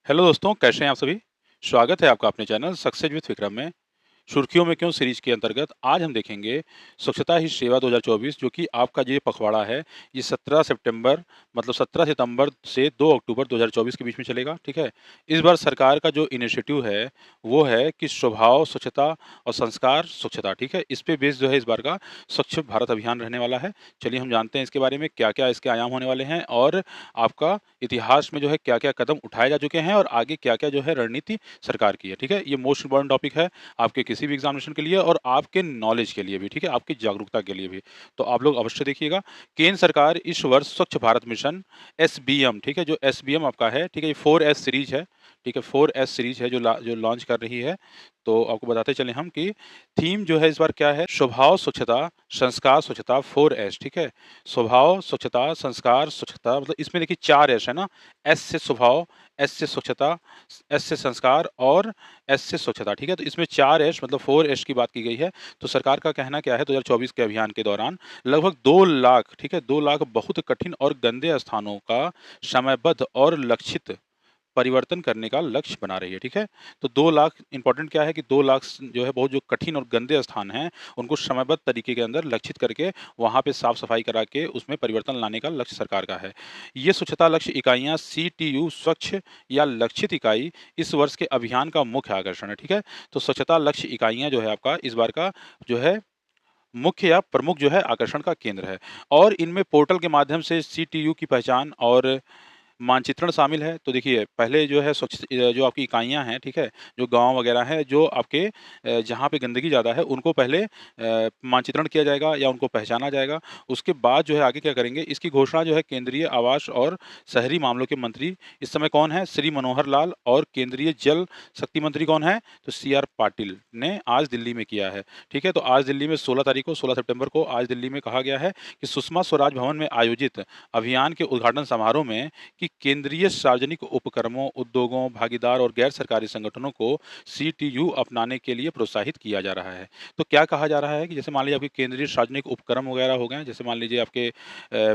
Hello दोस्तों, कैसे हैं आप सभी? स्वागत है आपका अपने चैनल सक्सेस विद विक्रम में। सुर्खियों में क्यों सीरीज के अंतर्गत आज हम देखेंगे स्वच्छता ही सेवा 2024 जो कि आपका ये पखवाड़ा है। ये 17 सितंबर मतलब 17 सितंबर से 2 अक्टूबर 2024 के बीच में चलेगा, ठीक है? इस बार सरकार का जो इनिशिएटिव है वो है कि स्वभाव स्वच्छता और संस्कार स्वच्छता, ठीक है? इस पे बेस जो है इस बार का स्वच्छ भारत अभियान रहने वाला है। चलिए हम जानते हैं इसके बारे में क्या-क्या इसके आयाम होने वाले हैं और आपका इतिहास में जो है क्या-क्या कदम उठाए जा चुके हैं और आगे क्या-क्या जो है रणनीति सरकार की है, ठीक है? ये मोस्ट इम्पोर्टेंट टॉपिक है आपके किसी भी एग्जामिनेशन के लिए और आपके नॉलेज के लिए भी, ठीक है? आपकी जागरूकता के लिए भी। तो आप लोग अवश्य देखिएगा। केंद्र सरकार इस वर्ष स्वच्छ भारत मिशन एसबीएम, ठीक है? जो एसबीएम आपका है, ठीक है? ये 4S सीरीज है, ठीक है? 4S सीरीज है जो लॉन्च कर रही है। तो आपको बताते चले हम कि थीम जो है इस बार क्या है? स्वभाव स्वच्छता, संस्कार स्वच्छता 4S, ठीक है? स्वभाव स्वच्छता, संस्कार स्वच्छता मतलब इसमें देखिए 4 एस है ना? एस से स्वभाव, एस से स्वच्छता, एस से संस्कार और एस से स्वच्छता, ठीक है? तो इसमें 4 एस मतलब 4 एस की बात की गई है। तो सरकार का कहना क्या है 2024 के अभियान के दौरान लगभग 2 लाख, ठीक है? 2 लाख बहुत कठिन और गंदे स्थानों का समयबद्ध और लक्षित परिवर्तन करने का लक्ष्य बना रही है, ठीक है? तो 2 लाख इम्पोर्टेंट क्या है कि 2 लाख जो है बहुत जो कठिन और गंदे स्थान हैं, उनको समयबद्ध तरीके के अंदर लक्षित करके वहाँ पे साफ-सफाई करा के उसमें परिवर्तन लाने का लक्ष्य सरकार का है। ये स्वच्छता लक्ष्य इकाइयाँ सीटीयू स्वच्छ या लक्षित इकाई इस वर्ष के अभियान का मुख्य आकर्षण है, ठीक है? तो स्वच्छता लक्ष्य इकाइयाँ जो है आपका इस बार का जो है मुख्य या प्रमुख जो है आकर्षण का केंद्र है और इनमें पोर्टल के माध्यम से सीटीयू की पहचान और मानचित्रण शामिल है। तो देखिए पहले जो है स्वच्छ जो आपकी इकाइयाँ हैं, ठीक है? जो गाँव वगैरह हैं, जो आपके जहाँ पे गंदगी ज़्यादा है, उनको पहले मानचित्रण किया जाएगा या उनको पहचाना जाएगा। उसके बाद जो है आगे क्या करेंगे, इसकी घोषणा जो है केंद्रीय आवास और शहरी मामलों के मंत्री इस समय कौन है? श्री मनोहर लाल और केंद्रीय जल शक्ति मंत्री कौन है? तो सीआर पाटिल ने आज दिल्ली में किया है, ठीक है? तो आज दिल्ली में 16 तारीख को 16 सितंबर को आज दिल्ली में कहा गया है कि सुषमा स्वराज भवन में आयोजित अभियान के उद्घाटन समारोह में कि केंद्रीय सार्वजनिक उपक्रमों, उद्योगों, भागीदार और गैर सरकारी संगठनों को सीटीयू अपनाने के लिए प्रोत्साहित किया जा रहा है। तो क्या कहा जा रहा है कि जैसे मान लीजिए आपके केंद्रीय सार्वजनिक उपक्रम वगैरह हो गए हैं, जैसे मान लीजिए आपके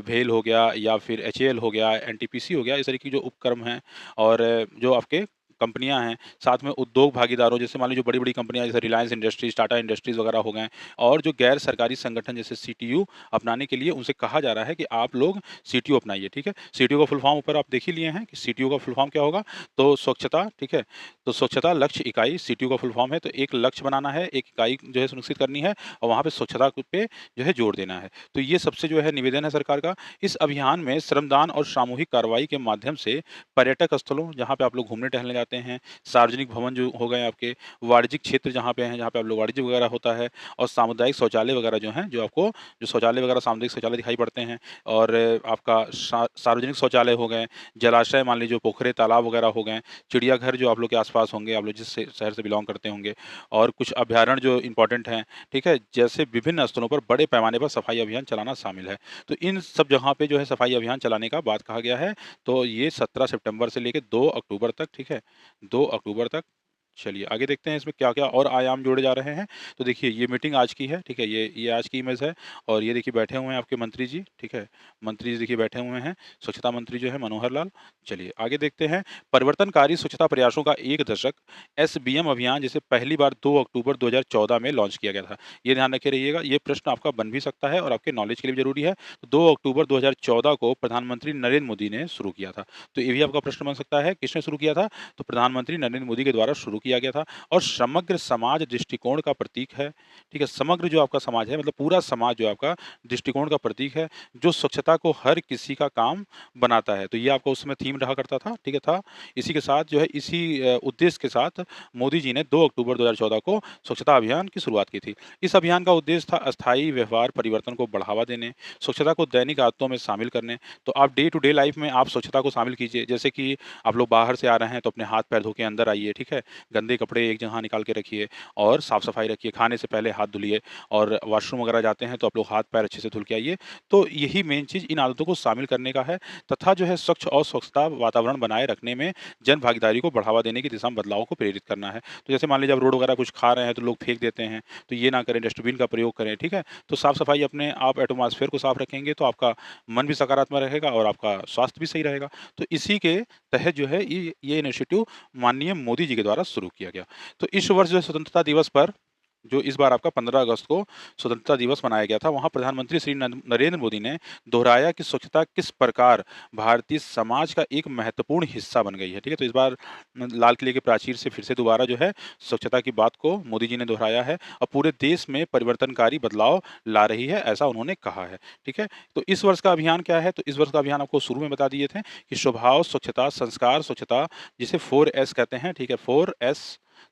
भेल हो गया या फिर एचएएल हो गया, एनटीपीसी हो गया, इस तरीके के जो उपक्रम हैं और जो आपके कंपनियां हैं, साथ में उद्योग भागीदारों जैसे मान लीजिए जो बड़ी-बड़ी कंपनियां जैसे रिलायंस इंडस्ट्रीज, टाटा इंडस्ट्रीज वगैरह हो गए और जो गैर सरकारी संगठन जैसे सीटीयू अपनाने के लिए उनसे कहा जा रहा है कि आप लोग सीटीयू अपनाइए, ठीक है? सीटीयू का फुल फॉर्म ऊपर आप देख ही लिए हैं कि सीटीयू का फुल फॉर्म क्या होगा? तो स्वच्छता, ठीक है? तो स्वच्छता लक्ष्य इकाई सीटीयू का फुल फॉर्म है, तो एक लक्ष्य बनाना है, एक इकाई जो है सुनिश्चित करनी है और वहाँ पे स्वच्छता पे जो है जोर देना है। तो ये सबसे जो है निवेदन है सरकार का। इस अभियान में श्रमदान और सामूहिक कार्रवाई के माध्यम से पर्यटक स्थलों जहाँ पे आप लोग घूमने टहलने जाते हैं, सार्वजनिक भवन जो हो गए आपके, वाणिज्यिक क्षेत्र जहाँ पे हैं, जहाँ पे आप लोग वाणिज्य वगैरह होता है और सामुदायिक शौचालय वगैरह जो हैं, जो आपको जो शौचालय वगैरह सामुदायिक शौचालय दिखाई पड़ते हैं और आपका सार्वजनिक शौचालय हो गए, जलाशय मान लीजिए पोखरे, तालाब वगैरह हो गए, चिड़ियाघर जो आप लोग के आस-पास होंगे, आप लोग जिस शहर से बिलॉन्ग करते होंगे और कुछ अभयारण्य जो इम्पोर्टेंट हैं, ठीक है? जैसे विभिन्न स्थलों पर बड़े पैमाने पर सफाई अभियान चलाना शामिल है। तो इन सब जगह पे जो है सफाई अभियान चलाने का बात कहा गया है। तो ये 17 सितंबर से लेके 2 अक्टूबर तक, ठीक है? 2 अक्टूबर तक चलिए आगे देखते हैं इसमें क्या-क्या और आयाम जोड़े जा रहे हैं। तो देखिए ये मीटिंग आज की है, ठीक है? ये आज की इमेज है और ये देखिए बैठे हुए हैं आपके मंत्री जी, ठीक है? मंत्री जी देखिए बैठे हुए हैं, स्वच्छता मंत्री जो है मनोहर लाल। चलिए आगे देखते हैं, परिवर्तनकारी स्वच्छता प्रयासों का 1 दशक एसबीएम अभियान जिसे पहली बार 2 अक्टूबर 2014 में लॉन्च किया गया था। ये ध्यान रखे रहिएगा, ये प्रश्न आपका बन भी सकता है और आपके नॉलेज के लिए भी ज़रूरी है। 2 अक्टूबर 2014 को प्रधानमंत्री नरेंद्र मोदी ने शुरू किया था। तो ये भी आपका प्रश्न बन सकता है, किसने शुरू किया था? तो प्रधानमंत्री नरेंद्र मोदी के द्वारा शुरू किया गया था और समग्र समाज दृष्टिकोण का प्रतीक है, ठीक है? समग्र जो आपका समाज है मतलब पूरा समाज जो आपका दृष्टिकोण का प्रतीक है, जो स्वच्छता को हर किसी का काम बनाता है। तो ये आपका उस समय थीम रहा करता था, ठीक है था। इसी के साथ जो है इसी उद्देश्य के साथ मोदी जी ने 2 अक्टूबर 2014 को स्वच्छता अभियान की शुरुआत की थी। इस अभियान का उद्देश्य था अस्थायी व्यवहार परिवर्तन को बढ़ावा देने, स्वच्छता को दैनिक आदतों में शामिल करने। तो आप डे टू डे लाइफ में आप स्वच्छता को शामिल कीजिए, जैसे कि आप लोग बाहर से आ रहे हैं तो अपने हाथ पैर धो के अंदर आइए, ठीक है? गंदे कपड़े एक जगह निकाल के रखिए और साफ-सफाई रखिए, खाने से पहले हाथ धुलिए और वॉशरूम वगैरह जाते हैं तो आप लोग हाथ-पैर अच्छे से धुल के आइए। तो यही मेन चीज़ इन आदतों को शामिल करने का है तथा जो है स्वच्छ और स्वच्छता वातावरण बनाए रखने में जन भागीदारी को बढ़ावा देने की दिशा में बदलाव को प्रेरित करना है। तो जैसे मान लीजिए आप रोड वगैरह कुछ खा रहे हैं तो लोग फेंक देते हैं, तो ये ना करें, डस्टबिन का प्रयोग करें, ठीक है? तो साफ-सफाई अपने आप एटमॉस्फेयर को साफ रखेंगे तो आपका मन भी सकारात्मक रहेगा और आपका स्वास्थ्य भी सही रहेगा। तो इसी के तहत जो है ये इनिशिएटिव माननीय मोदी जी के द्वारा शुरू किया गया। तो इस वर्ष जो है स्वतंत्रता दिवस पर जो इस बार आपका 15 अगस्त को स्वतंत्रता दिवस मनाया गया था, वहाँ प्रधानमंत्री श्री नरेंद्र मोदी ने दोहराया कि स्वच्छता किस प्रकार भारतीय समाज का एक महत्वपूर्ण हिस्सा बन गई है, ठीक है? तो इस बार लाल किले के प्राचीर से फिर से दोबारा जो है स्वच्छता की बात को मोदी जी ने दोहराया है और पूरे देश में परिवर्तनकारी बदलाव ला रही है, ऐसा उन्होंने कहा है, ठीक है? तो इस वर्ष का अभियान क्या है? तो इस वर्ष का अभियान आपको शुरू में बता दिए थे कि स्वभाव, स्वच्छता, संस्कार, स्वच्छता जिसे 4S कहते हैं, ठीक है? 4S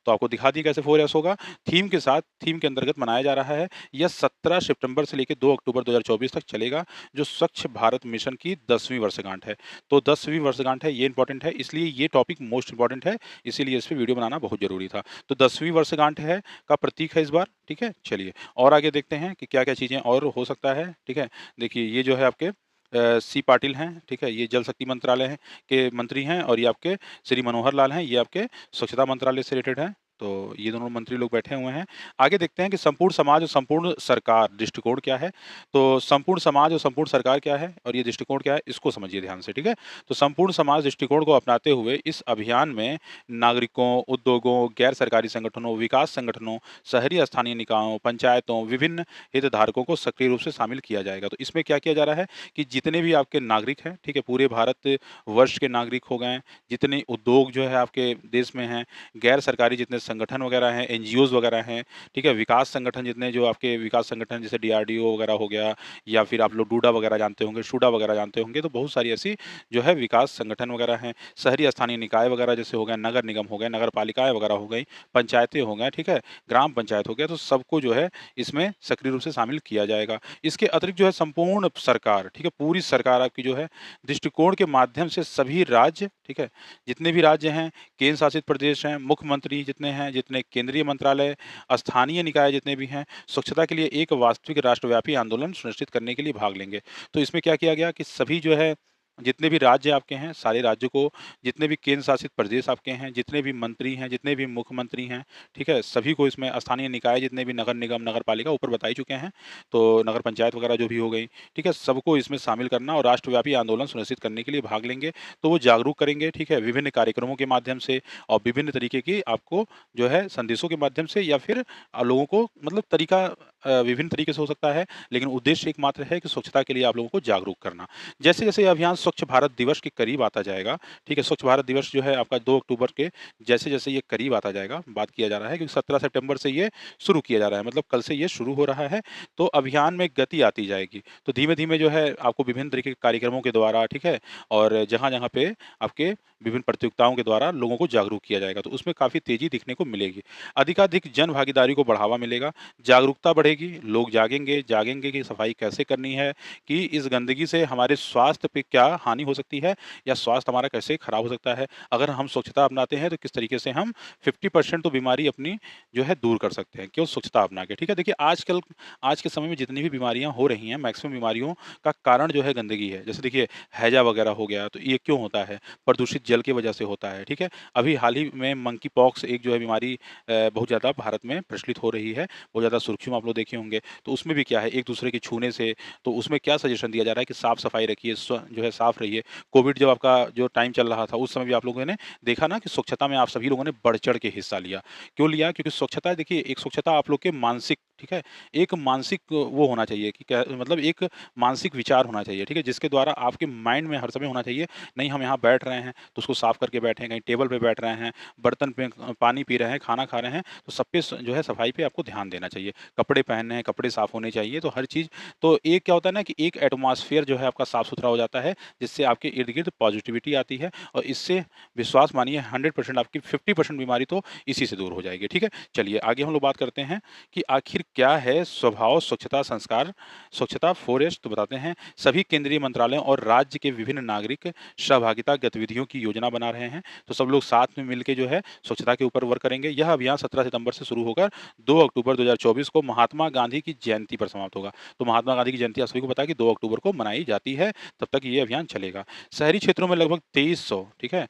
तो आपको दिखा दी कैसे 4S होगा। थीम के अंतर्गत मनाया जा रहा है। यह 17 सितंबर से लेके 2 अक्टूबर 2024 तक चलेगा, जो स्वच्छ भारत मिशन की 10वीं वर्षगांठ है। तो 10वीं वर्षगांठ है, ये इम्पोर्टेंट है, इसलिए ये टॉपिक मोस्ट इम्पोर्टेंट है, इसीलिए इस पे वीडियो बनाना बहुत ज़रूरी था। तो 10वीं वर्षगांठ है का प्रतीक है इस बार, ठीक है? चलिए और आगे देखते हैं कि क्या-क्या चीज़ें और हो सकता है, ठीक है? देखिए ये जो है आपके सी पाटिल हैं, ठीक है? ये जल शक्ति मंत्रालय है के मंत्री हैं और ये आपके श्री मनोहर लाल हैं, ये आपके स्वच्छता मंत्रालय से रिलेटेड हैं। तो ये दोनों मंत्री लोग बैठे हुए हैं। आगे देखते हैं कि संपूर्ण समाज और संपूर्ण सरकार दृष्टिकोण क्या है? तो संपूर्ण समाज और संपूर्ण सरकार क्या है और ये दृष्टिकोण क्या है? इसको समझिए ध्यान से, ठीक है? तो संपूर्ण समाज दृष्टिकोण को अपनाते हुए इस अभियान में नागरिकों, उद्योगों, गैर सरकारी संगठनों, विकास संगठनों, शहरी स्थानीय निकायों, पंचायतों, विभिन्न हितधारकों को सक्रिय रूप से शामिल किया जाएगा। तो इसमें क्या किया जा रहा है कि जितने भी आपके नागरिक हैं, ठीक है? पूरे भारत वर्ष के नागरिक हो गए, जितने उद्योग जो है आपके देश में हैं, गैर सरकारी जितने संगठन वगैरह हैं, एनजीओज़ वगैरह हैं, ठीक है? विकास संगठन जितने जो आपके विकास संगठन जैसे डीआरडीओ वगैरह हो गया या फिर आप लोग डूडा वगैरह जानते होंगे, शूडा वगैरह जानते होंगे, तो बहुत सारी ऐसी जो है विकास संगठन वगैरह हैं। शहरी स्थानीय निकाय वगैरह जैसे हो गए, नगर निगम हो गए, नगर पालिकाएँ वगैरह हो गई, पंचायतें हो गए, ठीक है? ग्राम पंचायत हो गया, तो सबको जो है इसमें सक्रिय रूप से शामिल किया जाएगा। इसके अतिरिक्त जो है संपूर्ण सरकार, ठीक है? पूरी सरकार आपकी जो है दृष्टिकोण के माध्यम से सभी राज्य, ठीक है? जितने भी राज्य हैं, केंद्र शासित प्रदेश हैं, मुख्यमंत्री जितने हैं, जितने केंद्रीय मंत्रालय, स्थानीय निकाय जितने भी हैं, स्वच्छता के लिए एक वास्तविक राष्ट्रव्यापी आंदोलन सुनिश्चित करने के लिए भाग लेंगे। तो इसमें क्या किया गया कि सभी जो है जितने भी राज्य आपके हैं, सारे राज्यों को, जितने भी केंद्र शासित प्रदेश आपके हैं, जितने भी मंत्री हैं, जितने भी मुख्यमंत्री हैं, ठीक है? सभी को इसमें स्थानीय निकाय जितने भी नगर निगम, नगर पालिका ऊपर बता ही चुके हैं, तो नगर पंचायत वगैरह जो भी हो गई, ठीक है? सबको इसमें शामिल करना और राष्ट्रव्यापी आंदोलन सुनिश्चित करने के लिए भाग लेंगे। तो वो जागरूक करेंगे, ठीक है? विभिन्न कार्यक्रमों के माध्यम से और विभिन्न तरीके की आपको जो है संदेशों के माध्यम से या फिर लोगों को मतलब तरीका विभिन्न तरीके से हो सकता है, लेकिन उद्देश्य एकमात्र है कि स्वच्छता के लिए आप लोगों को जागरूक करना। जैसे-जैसे ये अभियान स्वच्छ भारत दिवस के करीब आता जाएगा, ठीक है? स्वच्छ भारत दिवस जो है आपका 2 अक्टूबर के जैसे-जैसे ये करीब आता जाएगा, बात किया जा रहा है क्योंकि 17 सितंबर से ये शुरू किया जा रहा है, मतलब कल से ये शुरू हो रहा है, तो अभियान में गति आती जाएगी। तो धीमे-धीमे जो है आपको विभिन्न तरीके के कार्यक्रमों के द्वारा, ठीक है? और जगह-जगह पे आपके विभिन्न प्रतियोगिताओं के द्वारा लोगों को जागरूक किया जाएगा, तो उसमें काफ़ी तेज़ी दिखने को मिलेगी। अधिकाधिक जन भागीदारी को बढ़ावा मिलेगा, जागरूकता बढ़ेगी, लोग जागेंगे कि सफाई कैसे करनी है, कि इस गंदगी से हमारे स्वास्थ्य पे क्या हानि हो सकती है या स्वास्थ्य हमारा कैसे खराब हो सकता है। अगर हम स्वच्छता अपनाते हैं तो किस तरीके से हम 50% तो बीमारी अपनी जो है दूर कर सकते हैं, केवल स्वच्छता अपना के, ठीक है? देखिए आज के समय में जितनी भी बीमारियाँ हो रही हैं, मैक्सिमम बीमारियों का कारण जो है गंदगी है। जैसे देखिए हैजा वगैरह हो गया, तो ये क्यों होता है? प्रदूषित जल की वजह से होता है, ठीक है? अभी हाल ही में मंकी पॉक्स एक जो है बीमारी बहुत ज़्यादा भारत में प्रचलित हो रही है, बहुत ज़्यादा सुर्खियों में आप लोग देखे होंगे। तो उसमें भी क्या है, एक-दूसरे के छूने से, तो उसमें क्या सजेशन दिया जा रहा है कि साफ-सफाई रखिए, जो है साफ रहिए। कोविड जब आपका जो टाइम चल रहा था, उस समय भी आप लोगों ने देखा ना कि स्वच्छता में आप सभी लोगों ने बढ़-चढ़ के हिस्सा लिया। क्यों लिया? क्योंकि स्वच्छता देखिए, एक स्वच्छता आप लोग के मानसिक, ठीक है? एक मानसिक वो होना चाहिए कि क्या मतलब एक मानसिक विचार होना चाहिए, ठीक है? जिसके द्वारा आपके माइंड में हर समय होना चाहिए, नहीं हम यहाँ बैठ रहे हैं, तो उसको साफ करके बैठें, कहीं टेबल पे बैठ रहे हैं, बर्तन पे पानी पी रहे हैं, खाना खा रहे हैं, तो सब पे जो है सफाई पे आपको ध्यान देना चाहिए। कपड़े पहनने हैं, कपड़े साफ होने चाहिए, तो हर चीज़ तो एक क्या होता है ना कि एक एटमॉस्फेयर जो है आपका साफ-सुथरा हो जाता है, जिससे आपके इर्द-गिर्द पॉजिटिविटी आती है और इससे विश्वास मानिए 100% आपकी 50% बीमारी तो इसी से दूर हो जाएगी, ठीक है? चलिए आगे हम लोग बात करते हैं कि आखिर क्या है स्वभाव स्वच्छता संस्कार स्वच्छता 4S? तो बताते हैं, सभी केंद्रीय मंत्रालयों और राज्य के विभिन्न नागरिक सहभागिता गतिविधियों की योजना बना रहे हैं। तो सब लोग साथ में मिलके जो है स्वच्छता के ऊपर वर्क करेंगे। यह अभियान 17 सितंबर से शुरू होकर 2 अक्टूबर 2024 को महात्मा गांधी की जयंती पर समाप्त होगा। तो महात्मा गांधी की जयंती आप सभी को पता है कि 2 अक्टूबर को मनाई जाती है, तब तक ये अभियान चलेगा। शहरी क्षेत्रों में लगभग 2300, ठीक है,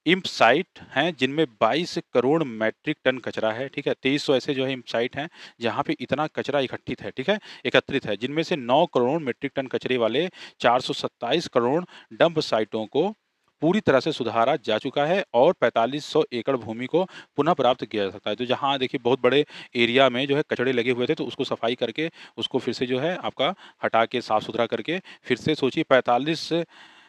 इम्प साइट हैं जिनमें 22 करोड़ मैट्रिक टन कचरा है, ठीक है। 2300 ऐसे जो है इम्प साइट हैं जहाँ पे इतना कचरा इकट्ठित है, ठीक है, एकत्रित है, जिनमें से 9 करोड़ मीट्रिक टन कचरे वाले 427 करोड़ डंप साइटों को पूरी तरह से सुधारा जा चुका है और 4500 एकड़ भूमि को पुनः प्राप्त किया जा सकता है। तो जहाँ देखिए बहुत बड़े एरिया में जो है कचड़े लगे हुए थे, तो उसको सफाई करके उसको फिर से जो है आपका हटा के साफ सुथरा करके फिर से सोचिए 45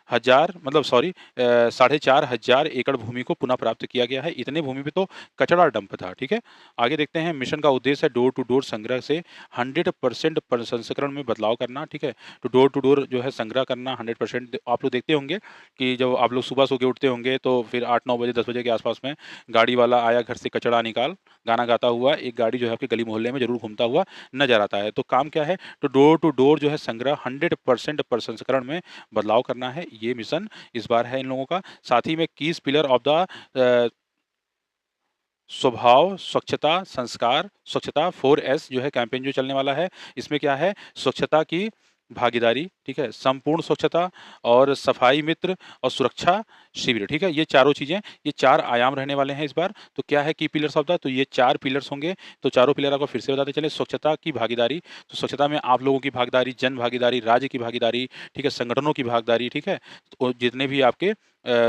हजार मतलब सॉरी 4,500 एकड़ भूमि को पुनः प्राप्त किया गया है। इतने भूमि पे तो कचरा डंप था, ठीक है। आगे देखते हैं, मिशन का उद्देश्य है डोर टू डोर संग्रह से 100% प्रसंस्करण में बदलाव करना, ठीक है। तो डोर टू डोर जो है संग्रह करना 100%। आप लोग देखते होंगे कि जब आप लोग सुबह सो के उठते होंगे तो फिर 8-9 बजे 10 बजे के आसपास में गाड़ी वाला आया घर से कचरा निकाल, गाना गाता हुआ एक गाड़ी जो है आपके गली मोहल्ले में जरूर घूमता हुआ नजर आता है। तो काम क्या है, तो डोर टू डोर जो है संग्रह 100% प्रसंस्करण में बदलाव करना है। ये मिशन इस बार है इन लोगों का। साथ ही में कीज पिलर ऑफ द स्वभाव स्वच्छता संस्कार स्वच्छता 4S जो है कैंपेन जो चलने वाला है, इसमें क्या है, स्वच्छता की भागीदारी, ठीक है, संपूर्ण स्वच्छता और सफाई मित्र और सुरक्षा शिविर, ठीक है। ये चारों चीजें, ये 4 आयाम रहने वाले हैं इस बार। तो क्या है की पिलर्स ऑफ द, तो ये 4 पिलर्स होंगे। तो चारों पिलर आपको फिर से बताते चले। स्वच्छता की भागीदारी, तो स्वच्छता में आप लोगों की भागीदारी, जन भागीदारी, राज्य की भागीदारी, ठीक है, संगठनों की भागीदारी, ठीक है, तो जितने भी आपके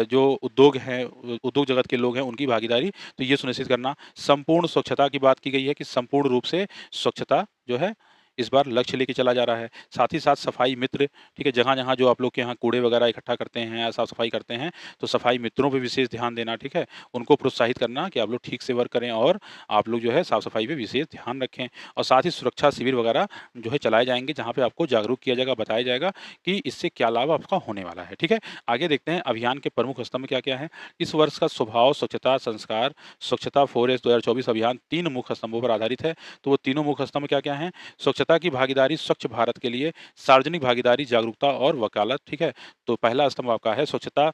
जो उद्योग हैं, उद्योग जगत के लोग हैं, उनकी भागीदारी, तो ये सुनिश्चित करना। संपूर्ण स्वच्छता की बात की गई है कि संपूर्ण रूप से स्वच्छता जो है इस बार लक्ष्य लेके चला जा रहा है। साथ ही साथ सफाई मित्र, ठीक है, जहाँ-जहाँ जो आप लोग के यहाँ कूड़े वगैरह इकट्ठा करते हैं या साफ-सफाई करते हैं, तो सफाई मित्रों पे विशेष ध्यान देना, ठीक है। उनको प्रोत्साहित करना कि आप लोग ठीक से वर्क करें और आप लोग जो है साफ-सफाई पे विशेष ध्यान रखें। और साथ ही सुरक्षा शिविर वगैरह जो है चलाए जाएँगे, जहाँ पे आपको जागरूक किया जाएगा, बताया जाएगा कि इससे क्या लाभ आपका होने वाला है, ठीक है। आगे देखते हैं अभियान के प्रमुख स्तंभ क्या-क्या हैं। इस वर्ष का स्वभाव स्वच्छता संस्कार स्वच्छता 4S 2024 अभियान 3 मुख्य स्तंभों पर आधारित है। तो वो तीनों मुख्य स्तंभ क्या-क्या हैं? स्वच्छता की भागीदारी स्वच्छ भारत के लिए, सार्वजनिक भागीदारी जागरूकता और वकालत, ठीक है। तो पहला स्तंभ आपका है स्वच्छता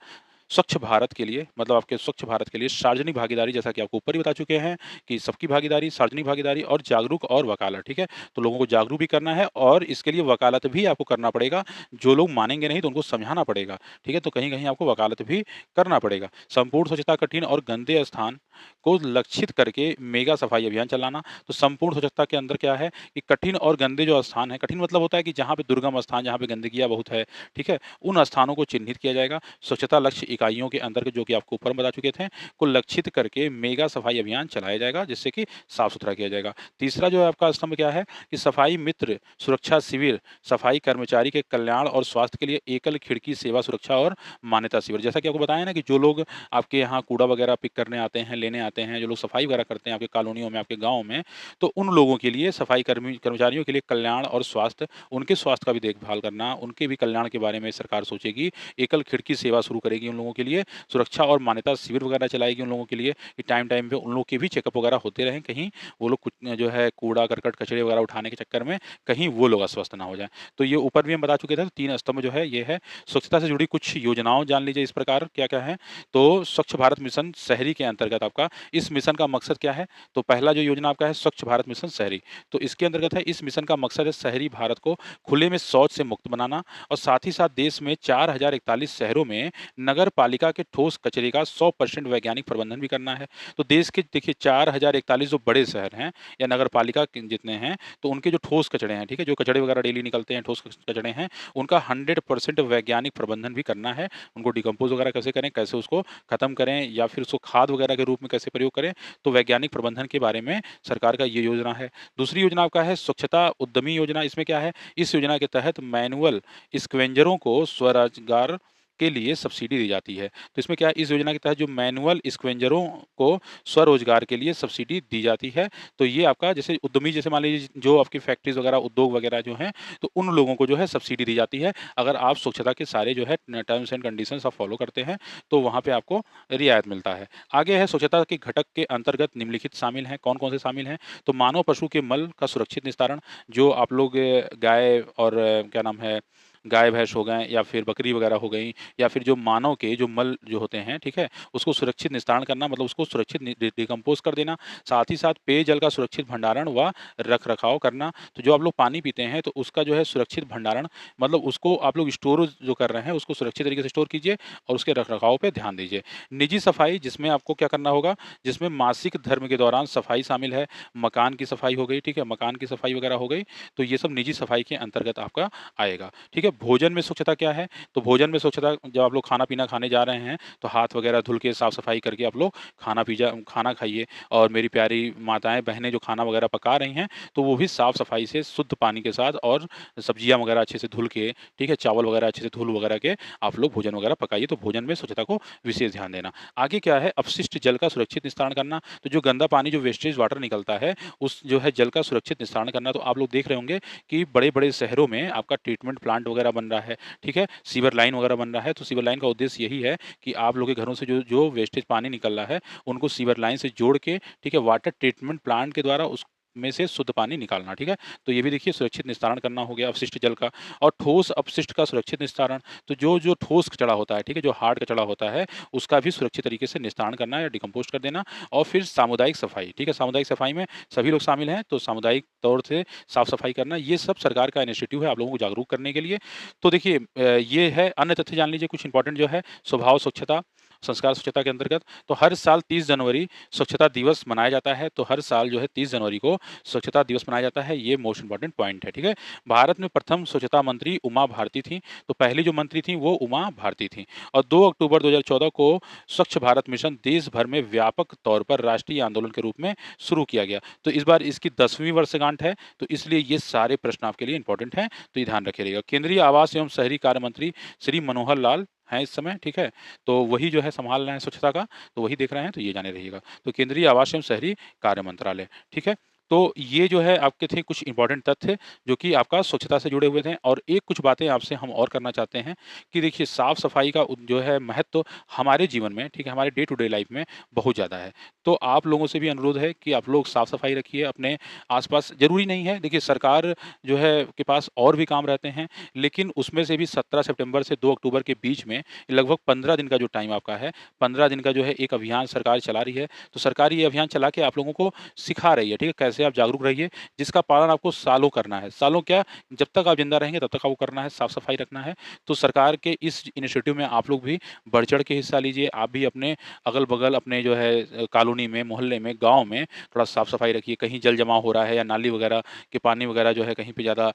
स्वच्छ भारत के लिए, मतलब आपके स्वच्छ भारत के लिए सार्वजनिक भागीदारी, जैसा कि आपको ऊपर ही बता चुके हैं कि सबकी भागीदारी, सार्वजनिक भागीदारी और जागरूक और वकालत, ठीक है। तो लोगों को जागरूक भी करना है और इसके लिए वकालत भी आपको करना पड़ेगा। जो लोग मानेंगे नहीं तो उनको समझाना पड़ेगा, ठीक है। तो कहीं-कहीं आपको वकालत भी करना पड़ेगा। संपूर्ण स्वच्छता कठिन और गंदे स्थान को लक्षित करके मेगा सफाई अभियान चलाना। तो संपूर्ण स्वच्छता के अंदर क्या है कि कठिन और गंदे जो स्थान है, कठिन मतलब होता है कि जहाँ पे दुर्गम स्थान, जहाँ पे गंदगियाँ बहुत है, ठीक है, उन स्थानों को चिन्हित किया जाएगा। स्वच्छता लक्ष्य इकाइयों के अंदर जो कि आपको ऊपर हम बता चुके थे, को लक्षित करके मेगा सफाई अभियान चलाया जाएगा, जिससे कि साफ-सुथरा किया जाएगा। तीसरा जो है आपका स्तंभ क्या है कि सफाई मित्र सुरक्षा शिविर, सफाई कर्मचारी के कल्याण और स्वास्थ्य के लिए एकल खिड़की सेवा सुरक्षा और मान्यता शिविर। जैसा कि आपको बताया ना कि जो लोग आपके यहाँ कूड़ा वगैरह पिक करने आते हैं, लेने आते हैं, जो लोग सफाई वगैरह करते हैं आपके कॉलोनियों में, आपके गाँव में, तो उन लोगों के लिए सफाई कर्मचारियों के लिए कल्याण और स्वास्थ्य, उनके स्वास्थ्य का भी देखभाल करना, उनके भी कल्याण के बारे में सरकार सोचेगी। एकल खिड़की सेवा शुरू करेगी उन लोगों के लिए, सुरक्षा और मान्यता शिविर वगैरह चलाएगी उन लोगों के लिए कि टाइम-टाइम पे उन लोग के भी चेकअप वगैरह होते रहें, कहीं वो लोग कुछ जो है कूड़ा-करकट, कचरे वगैरह उठाने के चक्कर में कहीं वो लोग अस्वस्थ ना हो जाएँ। तो ये ऊपर भी हम बता चुके थे, तो 3 स्तंभ जो है ये है। स्वच्छता से जुड़ी कुछ योजनाओं जान लीजिए इस प्रकार क्या-क्या है। तो स्वच्छ भारत मिशन शहरी के अंतर्गत आपका इस मिशन का मकसद क्या है? तो पहला जो योजना आपका है स्वच्छ भारत मिशन शहरी। तो इसके अंतर्गत है, इस मिशन का मकसद है शहरी भारत को खुले में शौच से मुक्त बनाना और साथ ही साथ देश में 4041 शहरों में नगर पालिका के ठोस कचरे का 100% वैज्ञानिक प्रबंधन भी करना है। तो देश के देखिए 4041 जो बड़े शहर हैं या नगर पालिका के जितने हैं, तो उनके जो ठोस कचरे हैं, ठीक है, जो कचरे वगैरह डेली निकलते हैं, ठोस कचरे हैं, उनका 100% वैज्ञानिक प्रबंधन भी करना है। उनको डिकम्पोज़ वगैरह कैसे करें, कैसे उसको खत्म करें या फिर उसको खाद वगैरह के रूप में कैसे प्रयोग करें, तो वैज्ञानिक प्रबंधन के बारे में सरकार का ये योजना है। दूसरी योजना आपका है स्वच्छता उद्यमी योजना। इसमें क्या है, इस योजना के तहत मैनुअल स्क्वेंजरों को स्वरोजगार के लिए सब्सिडी दी जाती है। तो इसमें क्या है, इस योजना के तहत जो मैनुअल स्क्वेंजरों को स्वरोजगार के लिए सब्सिडी दी जाती है। तो ये आपका जैसे उद्यमी, जैसे मान लीजिए जो आपकी फैक्ट्रीज़ वगैरह, उद्योग वगैरह जो हैं, तो उन लोगों को जो है सब्सिडी दी जाती है। अगर आप स्वच्छता के सारे जो है टर्म्स एंड कंडीशंस आप फॉलो करते हैं, तो वहाँ पे आपको रियायत मिलता है। आगे है स्वच्छता के घटक के अंतर्गत निम्नलिखित शामिल हैं। कौन-कौन से शामिल हैं? तो मानव पशु के मल का सुरक्षित निस्तारण, जो आप लोग गाय और क्या नाम है, गाय भैंस हो गए या फिर बकरी वगैरह हो गई, या फिर जो मानव के जो मल जो होते हैं, ठीक है? उसको सुरक्षित निस्तारण करना, मतलब उसको सुरक्षित डिकम्पोज़ कर देना। साथ ही साथ पेयजल का सुरक्षित भंडारण व रख-रखाव करना। तो जो आप लोग पानी पीते हैं, तो उसका जो है सुरक्षित भंडारण, मतलब उसको आप लोग स्टोर जो कर रहे हैं, उसको सुरक्षित तरीके से स्टोर कीजिए और उसके रख-रखाव पे ध्यान दीजिए। निजी सफाई, जिसमें आपको क्या करना होगा, जिसमें मासिक धर्म के दौरान सफाई शामिल है। मकान की सफाई हो गई, ठीक है? मकान की सफाई वगैरह हो गई, तो ये सब निजी सफाई के अंतर्गत आपका आएगा, ठीक है? भोजन में स्वच्छता क्या है? तो भोजन में स्वच्छता, जब आप लोग खाना-पीना खाने जा रहे हैं, तो हाथ वगैरह धुल के साफ-सफाई करके आप लोग खाना खाइए। और मेरी प्यारी माताएँ, बहनें जो खाना वगैरह पका रही हैं, तो वो भी साफ-सफाई से शुद्ध पानी के साथ और सब्जियाँ वगैरह अच्छे से धुल के, ठीक है? चावल वगैरह अच्छे से धुल वगैरह के आप लोग भोजन वगैरह पकाइए, तो भोजन में स्वच्छता को विशेष ध्यान देना। आगे क्या है, अपशिष्ट जल का सुरक्षित निस्तारण करना। तो जो गंदा पानी, जो वेस्टेज वाटर निकलता है, उस जो है जल का सुरक्षित निस्तारण करना। तो आप लोग देख रहे होंगे कि बड़े-बड़े शहरों में आपका ट्रीटमेंट प्लांट वगैरह बन रहा है, ठीक है? सीवर लाइन वगैरह बन रहा है, तो सीवर लाइन का उद्देश्य यही है कि आप लोगों के घरों से जो जो वेस्टेज पानी निकल रहा है, उनको सीवर लाइन से जोड़ के, ठीक है, वाटर ट्रीटमेंट प्लांट के द्वारा उस में से शुद्ध पानी निकालना, ठीक है? तो ये भी देखिए सुरक्षित निस्तारण करना हो गया अपशिष्ट जल का। और ठोस अपशिष्ट का सुरक्षित निस्तारण, तो जो ठोस कचरा होता है, ठीक है, जो हार्ड कचरा होता है, उसका भी सुरक्षित तरीके से निस्तारण करना या डिकम्पोस्ट कर देना। और फिर सामुदायिक सफाई, ठीक है? सामुदायिक सफाई में सभी लोग शामिल हैं, तो सामुदायिक तौर से साफ-सफाई करना, ये सब सरकार का इनिशिएटिव है आप लोगों को जागरूक करने के लिए। तो देखिए ये है। अन्य तथ्य जान लीजिए कुछ इम्पोर्टेंट जो है, स्वभाव स्वच्छता, संस्कार स्वच्छता के अंतर्गत, तो हर साल 30 जनवरी स्वच्छता दिवस मनाया जाता है। तो हर साल जो है 30 जनवरी को स्वच्छता दिवस मनाया जाता है, ये मोस्ट इम्पोर्टेंट पॉइंट है, ठीक है? भारत में प्रथम स्वच्छता मंत्री उमा भारती थीं, तो पहली जो मंत्री थीं वो उमा भारती थीं। और 2 अक्टूबर 2014 को स्वच्छ भारत मिशन देश भर में व्यापक तौर पर राष्ट्रीय आंदोलन के रूप में शुरू किया गया। तो इस बार इसकी 10वीं वर्षगांठ है, तो इसलिए ये सारे प्रश्न आपके लिए इम्पोर्टेंट हैं, तो ये ध्यान रखे रहिएगा। केंद्रीय आवास एवं शहरी कार्य मंत्री श्री मनोहर लाल हैं इस समय, ठीक है? तो वही जो है सँभाल रहे हैं स्वच्छता का, तो वही देख रहे हैं, तो ये जाने रहिएगा। तो केंद्रीय आवास एवं शहरी कार्य मंत्रालय, ठीक है? तो ये जो है आपके थे कुछ इम्पोर्टेंट तथ्य, जो कि आपका स्वच्छता से जुड़े हुए थे। और एक कुछ बातें आपसे हम और करना चाहते हैं कि देखिए साफ-सफाई का जो है महत्व हमारे जीवन में, ठीक है, हमारे डे टू डे लाइफ़ में बहुत ज़्यादा है। तो आप लोगों से भी अनुरोध है कि आप लोग साफ-सफाई रखिए अपने आस-पास। ज़रूरी नहीं है, देखिए सरकार जो है के पास और भी काम रहते हैं, लेकिन उसमें से भी 17 सितंबर से 2 अक्टूबर के बीच में लगभग 15 दिन का जो टाइम आपका है, 15 दिन का जो है एक अभियान सरकार चला रही है। तो सरकार ये अभियान चला के आप लोगों को सिखा रही है, ठीक है? कैसे आप जागरूक रहिए, जिसका पालन आपको सालों करना है। सालों क्या, जब तक आप ज़िंदा रहेंगे तब तक आपको करना है, साफ-सफाई रखना है। तो सरकार के इस इनिशिएटिव में आप लोग भी बढ़-चढ़ के हिस्सा लीजिए। आप भी अपने अगल-बगल, अपने जो है कॉलोनी में, मोहल्ले में, गाँव में थोड़ा साफ-सफाई रखिए। कहीं जल जमाव हो रहा है या नाली वगैरह के पानी वगैरह जो है कहीं पे ज़्यादा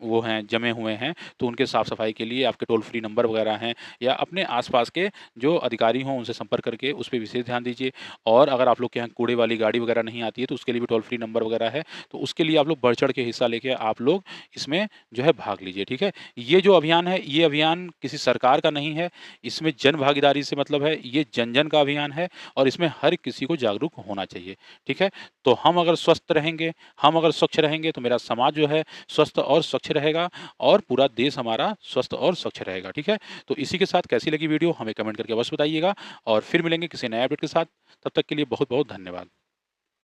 वो हैं, जमे हुए हैं, तो उनके साफ-सफाई के लिए आपके टोल फ्री नंबर वगैरह हैं, या अपने आस-पास के जो अधिकारी हों उनसे संपर्क करके उस पे विशेष ध्यान दीजिए। और अगर आप लोग के यहाँ कूड़े वाली गाड़ी वगैरह नहीं आती है, तो उसके लिए भी टोल फ्री नंबर वगैरह है, तो उसके लिए आप लोग बढ़-चढ़ के हिस्सा लेके आप लोग इसमें जो है भाग लीजिए, ठीक है? ये जो अभियान है, ये अभियान किसी सरकार का नहीं है, इसमें जन भागीदारी से मतलब है, ये जन-जन का अभियान है और इसमें हर किसी को जागरूक होना चाहिए, ठीक है? तो हम अगर स्वस्थ रहेंगे, हम अगर स्वच्छ रहेंगे, तो मेरा समाज जो है स्वस्थ और स्वच्छ रहेगा और पूरा देश हमारा स्वस्थ और स्वच्छ रहेगा, ठीक है? तो इसी के साथ कैसी लगी वीडियो हमें कमेंट करके अवश्य बताइएगा और फिर मिलेंगे किसी नए अपडेट के साथ। तब तक के लिए बहुत-बहुत धन्यवाद।